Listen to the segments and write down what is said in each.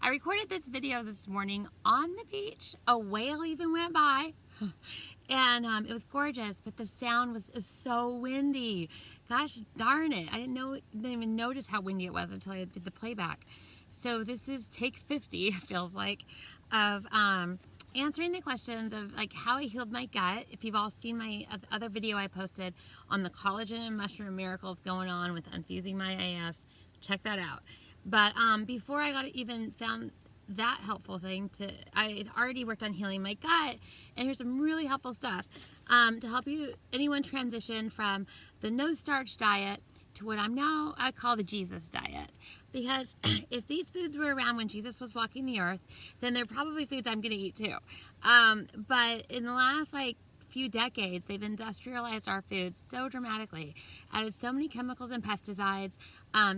I recorded this video this morning on the beach. A whale even went by. And it was gorgeous, but the sound was so windy. Gosh darn it. I didn't even notice how windy it was until I did the playback. So this is take 50, it feels like, of answering the questions of like how I healed my gut. If you've all seen my other video I posted on the collagen and mushroom miracles going on with unfusing my AS, check that out. But before I even found that helpful thing, I had already worked on healing my gut, and here's some really helpful stuff to help anyone transition from the no starch diet to what I call the Jesus diet. Because if these foods were around when Jesus was walking the earth, then they're probably foods I'm gonna eat too. But in the last few decades, they've industrialized our foods so dramatically, added so many chemicals and pesticides,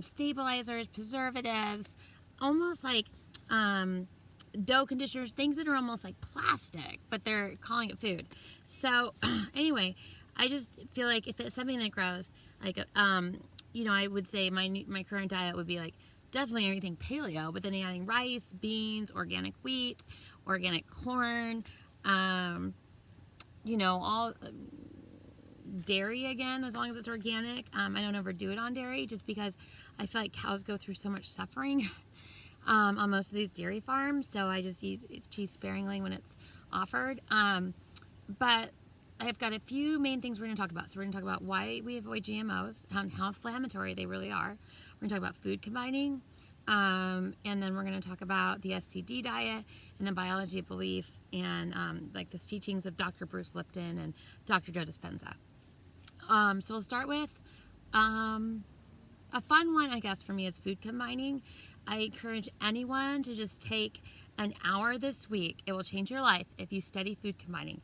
stabilizers, preservatives, almost like dough conditioners, things that are almost like plastic, but they're calling it food. So anyway, I just feel like if it's something that grows, I would say my current diet would be definitely everything paleo, but then adding rice, beans, organic wheat, organic corn, all dairy again, as long as it's organic. I don't overdo it on dairy just because I feel like cows go through so much suffering on most of these dairy farms, so I just eat cheese sparingly when it's offered. But I've got a few main things we're going to talk about. So we're going to talk about why we avoid GMOs, how inflammatory they really are. We're going to talk about food combining, and then we're going to talk about the SCD diet, and then biology of belief, and the teachings of Dr. Bruce Lipton and Dr. Joe Dispenza. So we'll start with a fun one, I guess, for me is food combining. I encourage anyone to just take an hour this week. It will change your life if you study food combining.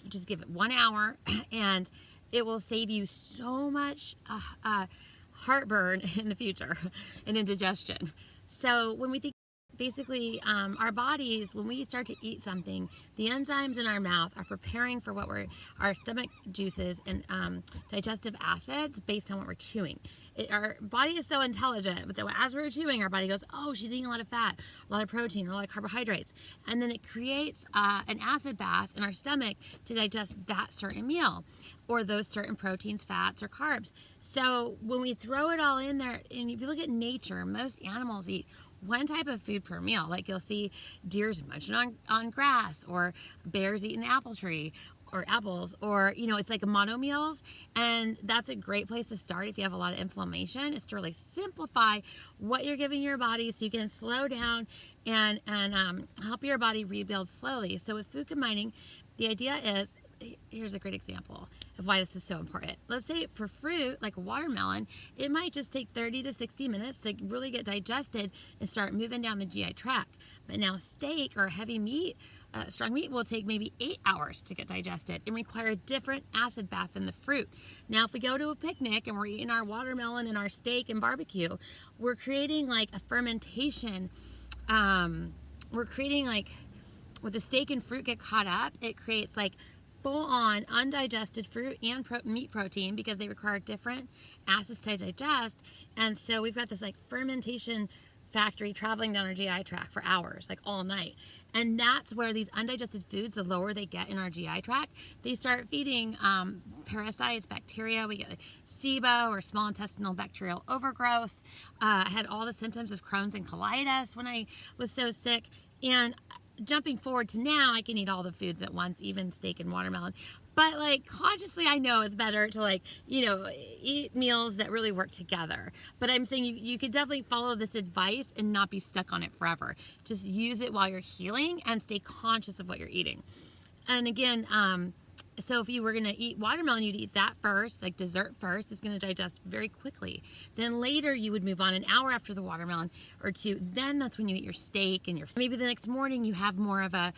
Just give it 1 hour, and it will save you so much heartburn in the future and indigestion. So when we think, basically, our bodies, when we start to eat something, the enzymes in our mouth are preparing for our stomach juices and digestive acids based on what we're chewing. Our body is so intelligent, but as we're chewing, our body goes, oh, she's eating a lot of fat, a lot of protein, or a lot of carbohydrates. And then it creates an acid bath in our stomach to digest that certain meal, or those certain proteins, fats, or carbs. So when we throw it all in there, and if you look at nature, most animals eat one type of food per meal. Like you'll see deers munching on grass, or bears eating apple tree or apples, or it's like mono meals. And that's a great place to start if you have a lot of inflammation, is to really simplify what you're giving your body so you can slow down and help your body rebuild slowly. So with food combining, the idea is, here's a great example of why this is so important. Let's say for fruit, like a watermelon, it might just take 30 to 60 minutes to really get digested and start moving down the GI tract. But now steak or heavy meat, strong meat, will take maybe 8 hours to get digested and require a different acid bath than the fruit. Now, if we go to a picnic and we're eating our watermelon and our steak and barbecue, we're creating a fermentation. We're creating with the steak and fruit get caught up, it creates full-on undigested fruit and meat protein, because they require different acids to digest. And so we've got this fermentation factory traveling down our GI tract for hours, all night. And that's where these undigested foods, the lower they get in our GI tract, they start feeding parasites, bacteria. We get SIBO, or small intestinal bacterial overgrowth. I had all the symptoms of Crohn's and colitis when I was so sick. And jumping forward to now, I can eat all the foods at once, even steak and watermelon. But consciously, I know it's better to eat meals that really work together. But I'm saying you could definitely follow this advice and not be stuck on it forever. Just use it while you're healing and stay conscious of what you're eating. And again, so if you were going to eat watermelon, you'd eat that first, dessert first. It's going to digest very quickly. Then later you would move on an hour after the watermelon or two. Then that's when you eat your steak, and maybe the next morning you have more of a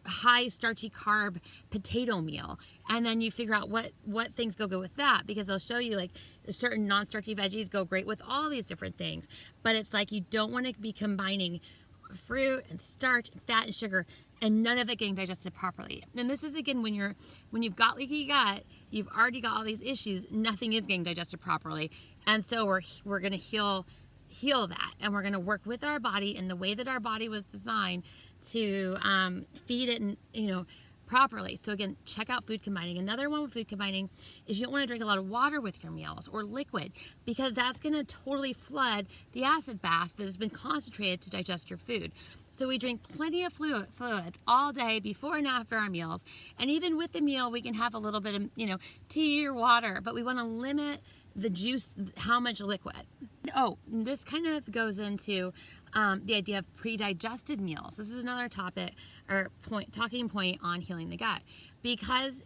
high starchy carb potato meal, and then you figure out what things go good with that, because they'll show you certain non-starchy veggies go great with all these different things. But it's you don't want to be combining fruit and starch and fat and sugar and none of it getting digested properly. And this is, again, when you've got leaky gut, you've already got all these issues, nothing is getting digested properly. And so we're going to heal heal that, and we're going to work with our body in the way that our body was designed to feed it, and properly. So again, check out food combining. Another one with food combining is you don't want to drink a lot of water with your meals or liquid, because that's going to totally flood the acid bath that has been concentrated to digest your food. So we drink plenty of fluids all day before and after our meals. And even with the meal, we can have a little bit of, tea or water, but we want to limit the juice, how much liquid. Oh, this kind of goes into the idea of pre-digested meals. This is another topic or talking point on healing the gut, because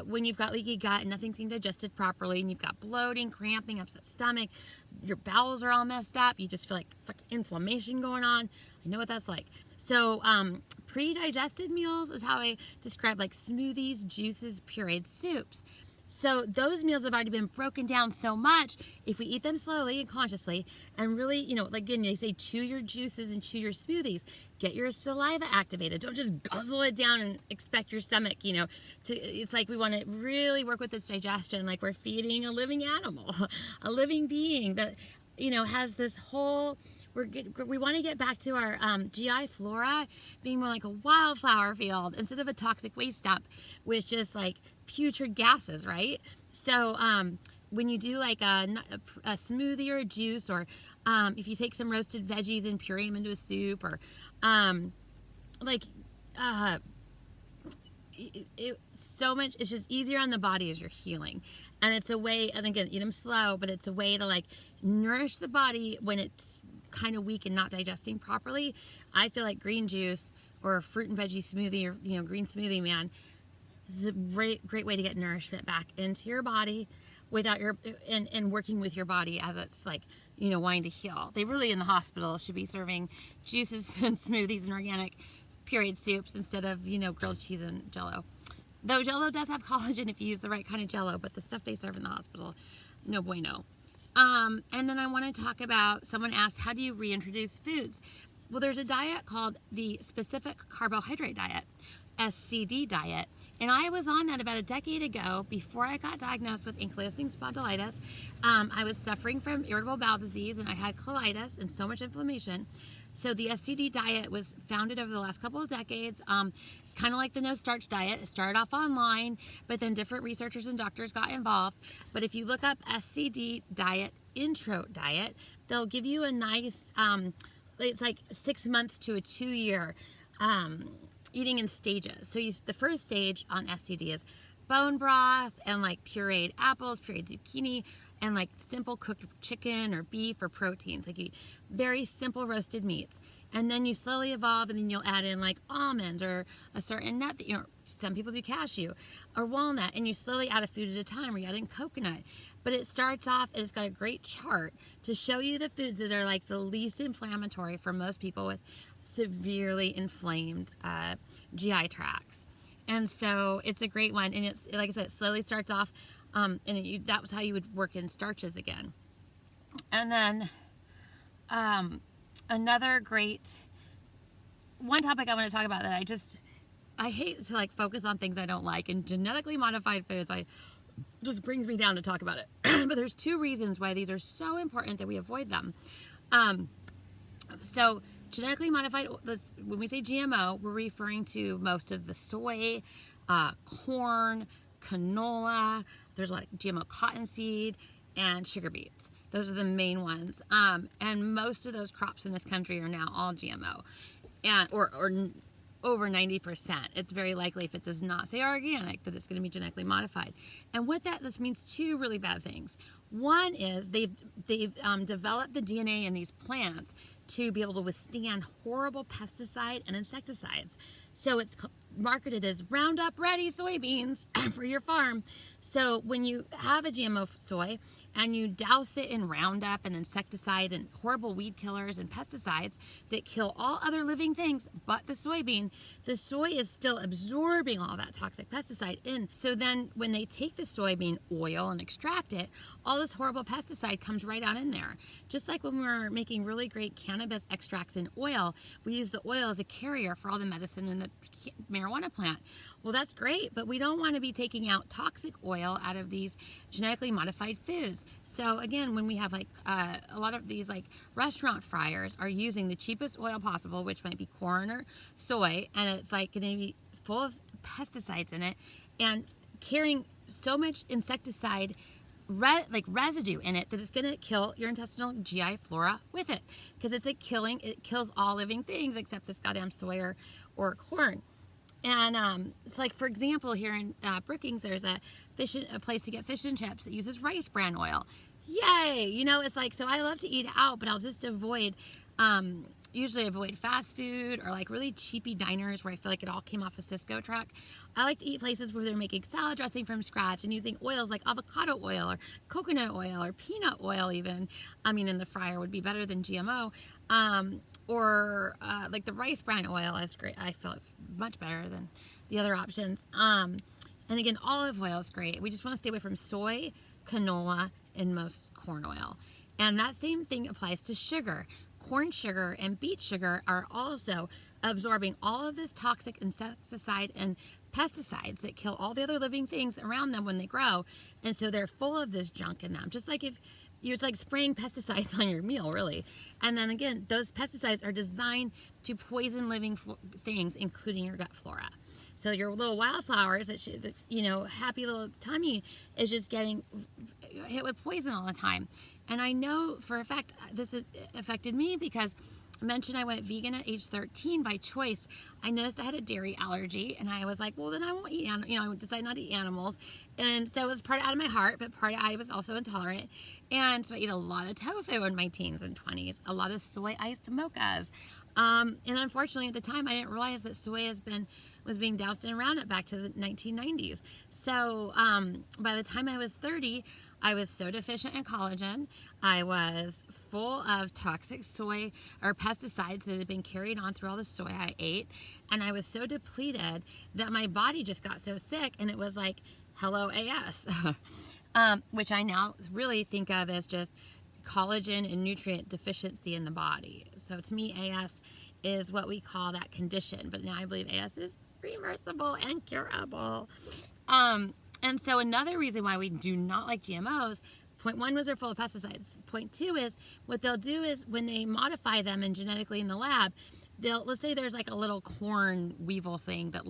when you've got leaky gut and nothing's being digested properly, and you've got bloating, cramping, upset stomach, your bowels are all messed up, you just feel like inflammation going on. I know what that's like. So pre-digested meals is how I describe like smoothies, juices, pureed soups. So those meals have already been broken down so much. If we eat them slowly and consciously, and really, like again, they say chew your juices and chew your smoothies. Get your saliva activated. Don't just guzzle it down and expect your stomach, it's like we want to really work with this digestion like we're feeding a living animal, a living being that, has this whole... We want to get back to our GI flora being more like a wildflower field instead of a toxic waste dump with just like putrid gases, right? So when you do like a smoothie or a juice, or if you take some roasted veggies and puree them into a soup, or so much, it's just easier on the body as you're healing. And it's a way, and again, eat them slow, but it's a way to like nourish the body when it's kind of weak and not digesting properly. I feel like green juice or a fruit and veggie smoothie, or green smoothie, man, is a great way to get nourishment back into your body without and working with your body as it's like wanting to heal. They really in the hospital should be serving juices and smoothies and organic pureed soups instead of grilled cheese and Jell-O. Though Jell-O does have collagen if you use the right kind of Jell-O, but the stuff they serve in the hospital, no bueno. And then I want to talk about, someone asked, how do you reintroduce foods? Well, there's a diet called the specific carbohydrate diet, SCD diet. And I was on that about a decade ago before I got diagnosed with Ankylosing Spondylitis. I was suffering from irritable bowel disease, and I had colitis and so much inflammation. So the SCD diet was founded over the last couple of decades, kind of like the no starch diet. It started off online, but then different researchers and doctors got involved. But if you look up SCD diet, intro diet, they'll give you a nice, it's like 6 months to a 2 year eating in stages. So the first stage on SCD is bone broth and like pureed apples, pureed zucchini, and like simple cooked chicken or beef or proteins. Like you eat very simple roasted meats. And then you slowly evolve, and then you'll add in like almonds or a certain nut that, some people do cashew or walnut, and you slowly add a food at a time, or you add in coconut. But it starts off, and it's got a great chart to show you the foods that are like the least inflammatory for most people with severely inflamed GI tracts. And so it's a great one. And it's, like I said, it slowly starts off, and that was how you would work in starches again. And then another great one topic I want to talk about that I hate to like focus on things I don't like, and genetically modified foods just brings me down to talk about it. But there's 2 reasons why these are so important that we avoid them. So genetically modified, when we say GMO, we're referring to most of the soy, corn, canola. There's like GMO cottonseed and sugar beets. Those are the main ones. And most of those crops in this country are now all GMO, and or over 90%. It's very likely, if it does not say organic, that it's going to be genetically modified. And what this means, 2 really bad things. One is they've developed the DNA in these plants to be able to withstand horrible pesticide and insecticides. So it's marketed as Roundup Ready soybeans for your farm. So when you have a GMO soy and you douse it in Roundup and insecticide and horrible weed killers and pesticides that kill all other living things but the soybean, the soy is still absorbing all that toxic pesticide in. So then when they take the soybean oil and extract it, all this horrible pesticide comes right out in there. Just like when we're making really great cannabis extracts in oil, we use the oil as a carrier for all the medicine in the marijuana plant. Well, that's great, but we don't want to be taking out toxic oil out of these genetically modified foods. So again, when we have like a lot of these like restaurant fryers are using the cheapest oil possible, which might be corn or soy, and it's like going to be full of pesticides in it and carrying so much insecticide residue in it that it's going to kill your intestinal GI flora with it, because it kills all living things except this goddamn soy or corn. And it's like, for example, here in Brookings, there's a place to get fish and chips that uses rice bran oil. Yay! You know, it's like, so I love to eat out, but I'll just usually avoid fast food or like really cheapy diners where I feel like it all came off a Cisco truck. I like to eat places where they're making salad dressing from scratch and using oils like avocado oil or coconut oil or peanut oil even. I mean, in the fryer would be better than GMO. Or like the rice bran oil is great. I feel it's much better than the other options. And again, olive oil is great. We just want to stay away from soy, canola, and most corn oil. And that same thing applies to sugar. Corn sugar and beet sugar are also absorbing all of this toxic insecticide and pesticides that kill all the other living things around them when they grow. And so they're full of this junk in them. Just like if it's like spraying pesticides on your meal, really. And then again, those pesticides are designed to poison living things, including your gut flora. So your little wildflowers, happy little tummy is just getting hit with poison all the time. And I know for a fact this affected me because I mentioned I went vegan at age 13 by choice. I noticed I had a dairy allergy, and I was like, well, then I won't eat I decided not to eat animals. And so it was part out of my heart, but part of I was also intolerant. And so I ate a lot of tofu in my teens and 20s, a lot of soy iced mochas. And unfortunately, at the time, I didn't realize that soy was being doused in Roundup back to the 1990s. So by the time I was 30, I was so deficient in collagen. I was full of toxic soy or pesticides that had been carried on through all the soy I ate. And I was so depleted that my body just got so sick, and it was like, hello, AS, which I now really think of as just collagen and nutrient deficiency in the body. So to me, AS is what we call that condition. But now I believe AS is reversible and curable. And so another reason why we do not like GMOs, point one was they're full of pesticides. Point two is what they'll do is when they modify them and genetically in the lab, let's say there's like a little corn weevil thing that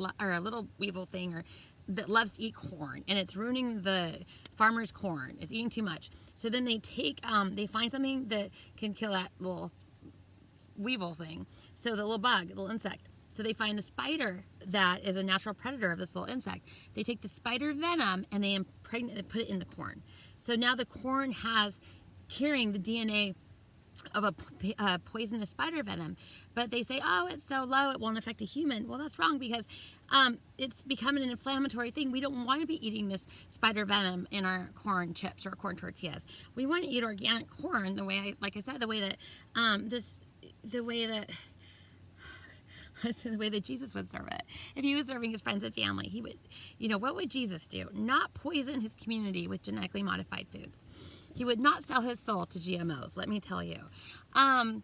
loves to eat corn, and it's ruining the farmer's corn. It's eating too much. So then they they find something that can kill that little weevil thing. So the little bug, the little insect. So they find a spider that is a natural predator of this little insect. They take the spider venom and they put it in the corn. So now the corn has carrying the DNA of a poisonous spider venom. But they say, oh, it's so low, it won't affect a human. Well, that's wrong, because it's becoming an inflammatory thing. We don't want to be eating this spider venom in our corn chips or corn tortillas. We want to eat organic corn the way the way that Jesus would serve it. If he was serving his friends and family, he would, what would Jesus do? Not poison his community with genetically modified foods. He would not sell his soul to GMOs, let me tell you. And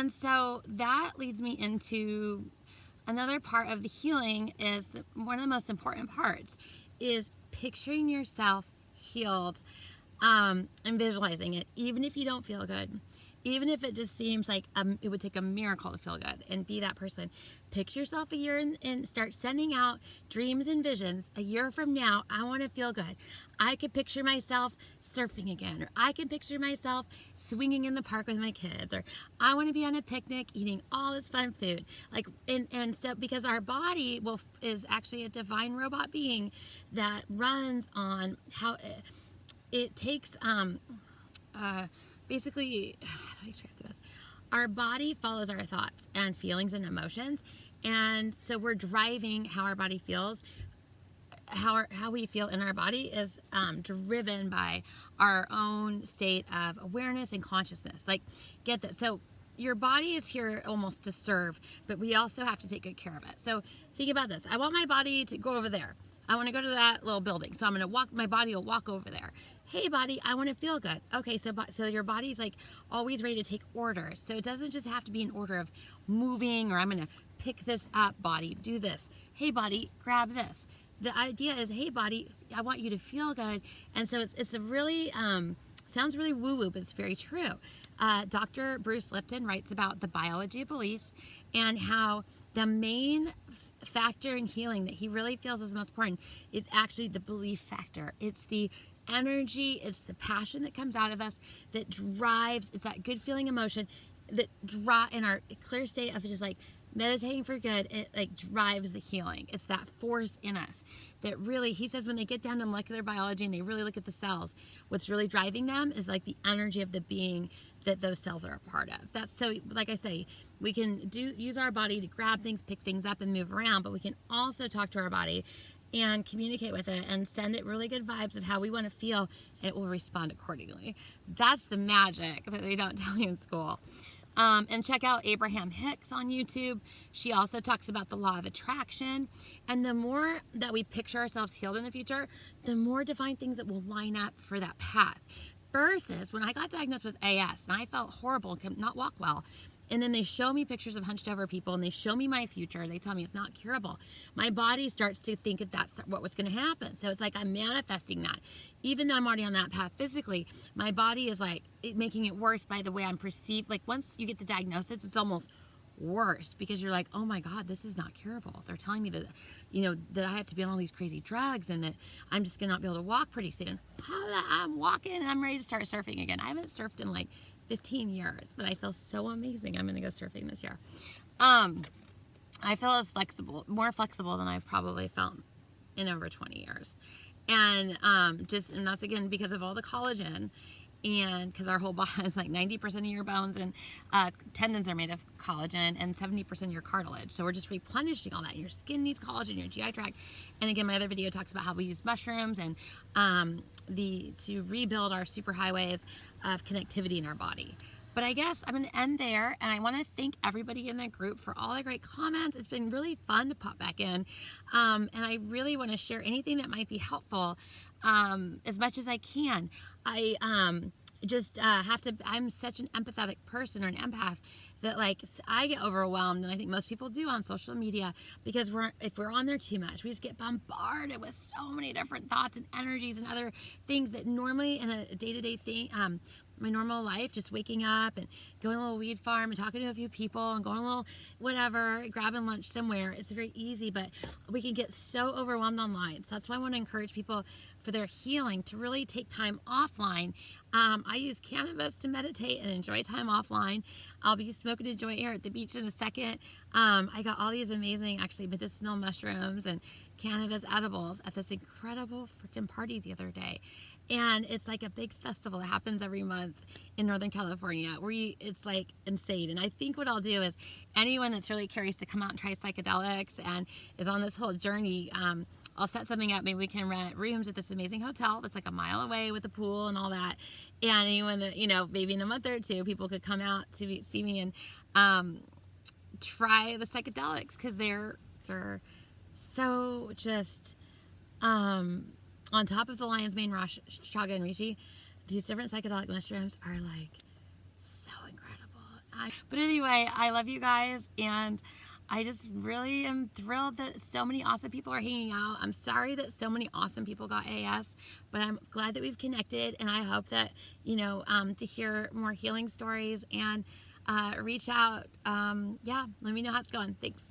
so that leads me into another part of the healing is one of the most important parts is picturing yourself healed and visualizing it, even if you don't feel good. Even if it just seems like it would take a miracle to feel good, and be that person. Pick yourself a year and start sending out dreams and visions. A year from now, I want to feel good. I could picture myself surfing again, or I can picture myself swinging in the park with my kids, or I want to be on a picnic eating all this fun food. And so because our body is actually a divine robot being that runs on how it takes basically, how do I describe this? Our body follows our thoughts and feelings and emotions. And so we're driving how our body feels. How we feel in our body is driven by our own state of awareness and consciousness. Like, get this. So your body is here almost to serve, but we also have to take good care of it. So think about this. I want my body to go over there. I want to go to that little building. So I'm going to walk, my body will walk over there. Hey, body, I want to feel good. Okay, so your body's like always ready to take orders. So it doesn't just have to be an order of moving, or I'm going to pick this up, body, do this. Hey, body, grab this. The idea is, hey, body, I want you to feel good. And so it's a really Sounds really woo-woo, but it's very true. Dr. Bruce Lipton writes about the biology of belief and how the main factor in healing that he really feels is the most important is actually the belief factor. It's the energy, it's the passion that comes out of us that drives, it's that good feeling emotion that in our clear state of just like meditating for good, it like drives the healing. It's that force in us that really, he says, when they get down to molecular biology and they really look at the cells, what's really driving them is like the energy of the being that those cells are a part of. That's so, like I say, we can use our body to grab things, pick things up, and move around, but we can also talk to our body and communicate with it and send it really good vibes of how we want to feel, and it will respond accordingly. That's the magic that they don't tell you in school. And check out Abraham Hicks on YouTube. She also talks about the law of attraction. And the more that we picture ourselves healed in the future, the more divine things that will line up for that path. Versus when I got diagnosed with AS and I felt horrible and could not walk well, and then they show me pictures of hunched over people and they show me my future, they tell me it's not curable, my body starts to think that that's what was going to happen. So it's like I'm manifesting that. Even though I'm already on that path physically, my body is like making it worse by the way I'm perceived. Like once you get the diagnosis, it's almost worse because you're like, oh my God, this is not curable. They're telling me that, that I have to be on all these crazy drugs and that I'm just going to not be able to walk pretty soon. I'm walking and I'm ready to start surfing again. I haven't surfed in like 15 years, but I feel so amazing. I'm going to go surfing this year. I feel more flexible than I've probably felt in over 20 years. And that's again because of all the collagen, and because our whole body is like 90% of your bones and tendons are made of collagen and 70% of your cartilage. So we're just replenishing all that. Your skin needs collagen, your GI tract. And again, my other video talks about how we use mushrooms and to rebuild our superhighways of connectivity in our body. But I guess I'm going to end there, and I want to thank everybody in the group for all the great comments. It's been really fun to pop back in, and I really want to share anything that might be helpful as much as I can. I I'm such an empathetic person, or an empath, that like I get overwhelmed, and I think most people do on social media, because if we're on there too much, we just get bombarded with so many different thoughts and energies and other things that normally in a day-to-day thing, my normal life, just waking up and going to a little weed farm and talking to a few people and going a little whatever, grabbing lunch somewhere. It's very easy, but we can get so overwhelmed online. So that's why I want to encourage people for their healing to really take time offline. I use cannabis to meditate and enjoy time offline. I'll be smoking a joint here at the beach in a second. I got all these amazing, actually, medicinal mushrooms and cannabis edibles at this incredible freaking party the other day. And it's like a big festival that happens every month in Northern California where it's like insane. And I think what I'll do is anyone that's really curious to come out and try psychedelics and is on this whole journey, I'll set something up. Maybe we can rent rooms at this amazing hotel that's like a mile away with a pool and all that. And anyone that, maybe in a month or two, people could come out to see me and try the psychedelics, because they're so just... on top of the lion's mane, chaga, and reishi, these different psychedelic mushrooms are like so incredible. But anyway, I love you guys, and I just really am thrilled that so many awesome people are hanging out. I'm sorry that so many awesome people got AS, but I'm glad that we've connected, and I hope that, to hear more healing stories and reach out. Let me know how it's going. Thanks.